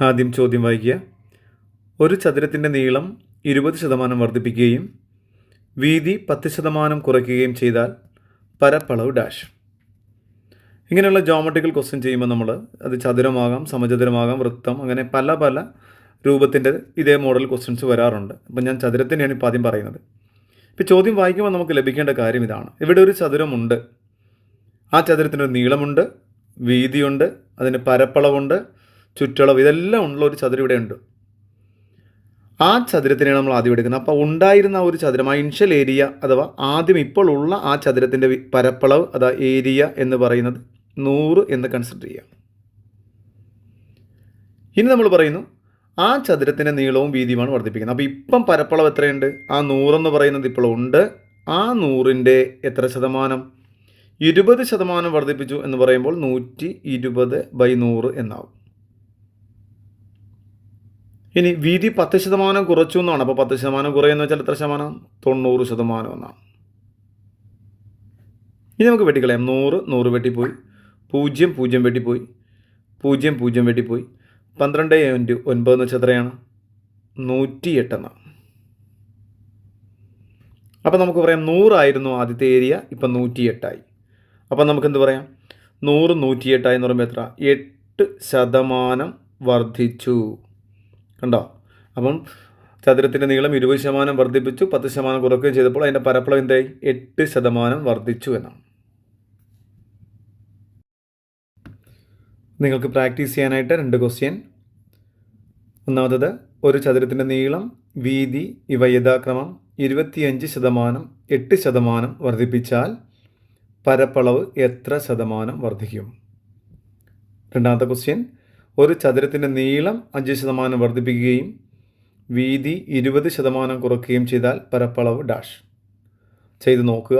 ആദ്യം ചോദ്യം വായിക്കുക. ഒരു ചതുരത്തിൻ്റെ നീളം 20% വർദ്ധിപ്പിക്കുകയും വീതി 10% കുറയ്ക്കുകയും ചെയ്താൽ പരപ്പളവ് ഡാഷ്. ഇങ്ങനെയുള്ള ജോമെട്രിക്കൽ ക്വസ്റ്റ്യൻ ചെയ്യുമ്പോൾ നമ്മൾ അത് ചതുരമാകാം, സമചതുരമാകാം, വൃത്തം, അങ്ങനെ പല പല രൂപത്തിൻ്റെ ഇതേ മോഡൽ ക്വസ്റ്റ്യൻസ് വരാറുണ്ട്. അപ്പം ഞാൻ ചതുരത്തിനെയാണ് ഇപ്പോൾ ആദ്യം പറയുന്നത്. ഇപ്പോൾ ചോദ്യം വായിക്കുമ്പോൾ നമുക്ക് ലഭിക്കേണ്ട കാര്യം ഇതാണ്. ഇവിടെ ഒരു ചതുരമുണ്ട്. ആ ചതുരത്തിനൊരു നീളമുണ്ട്, വീതിയുണ്ട്, അതിന് പരപ്പളവുണ്ട്, ചുറ്റളവ്, ഇതെല്ലാം ഉള്ള ഒരു ചതുരം ഇവിടെ ഉണ്ട്. ആ ചതുരത്തിനെയാണ് നമ്മൾ ആദ്യം എടുക്കുന്നത്. അപ്പോൾ ഉണ്ടായിരുന്ന ഒരു ചതുരം, ആ ഇൻഷ്യൽ ഏരിയ അഥവാ ആദ്യം ഇപ്പോൾ ഉള്ള ആ ചതുരത്തിൻ്റെ പരപ്പളവ് അതാ ഏരിയ എന്ന് പറയുന്നത് 100 എന്ന് കൺസിഡർ ചെയ്യാം. ഇനി നമ്മൾ പറയുന്നു ആ ചതുരത്തിൻ്റെ നീളവും വീതിയുമാണ് വർദ്ധിപ്പിക്കുന്നത്. അപ്പോൾ ഇപ്പം പരപ്പളവ് എത്രയുണ്ട്? ആ 100 എന്ന് പറയുന്നത് ഇപ്പോൾ ഉണ്ട്. ആ 100ൻ്റെ എത്ര ശതമാനം? 20% വർദ്ധിപ്പിച്ചു എന്ന് പറയുമ്പോൾ 120/100 എന്നാവും. ഇനി വീതി 10% കുറച്ചു എന്നാണ്. അപ്പോൾ 10% കുറയുമെന്ന് വെച്ചാൽ എത്ര ശതമാനം? 90% എന്നാണ്. ഇനി നമുക്ക് വെട്ടിക്കളയാം. 100 100 വെട്ടിപ്പോയി, 0 0 വെട്ടിപ്പോയി, 0 0 വെട്ടിപ്പോയി. 12 × 9 എന്ന് വെച്ചാൽ എത്രയാണ്? 108 എന്നാണ്. അപ്പോൾ നമുക്ക് പറയാം 100 ആയിരുന്നു ആദ്യത്തെ ഏരിയ, ഇപ്പം 108 ആയി. അപ്പം നമുക്കെന്ത് പറയാം? 100 108 ആയി എന്ന് പറയുമ്പോൾ എത്ര? 8% വർദ്ധിച്ചു. കണ്ടോ? അപ്പം ചതുരത്തിൻ്റെ നീളം 20% വർദ്ധിപ്പിച്ചു, 10% കുറയ്ക്കുകയും ചെയ്തപ്പോൾ അതിൻ്റെ പരപ്പളവ് എന്തായി? 8% വർദ്ധിച്ചു എന്നാണ്. നിങ്ങൾക്ക് പ്രാക്ടീസ് ചെയ്യാനായിട്ട് 2 ക്വസ്റ്റ്യൻ. ഒന്നാമത്തത്, ഒരു ചതുരത്തിൻ്റെ നീളം, വീതി ഇവ യഥാക്രമം 25%, 8% വർദ്ധിപ്പിച്ചാൽ പരപ്പളവ് എത്ര ശതമാനം വർദ്ധിക്കും? രണ്ടാമത്തെ ക്വസ്റ്റ്യൻ, ഒരു ചതുരത്തിൻ്റെ നീളം 5% വർദ്ധിപ്പിക്കുകയും വീതി 20% കുറയ്ക്കുകയും ചെയ്താൽ പരപ്പളവ് ഡാഷ്. ചെയ്ത് നോക്കുക.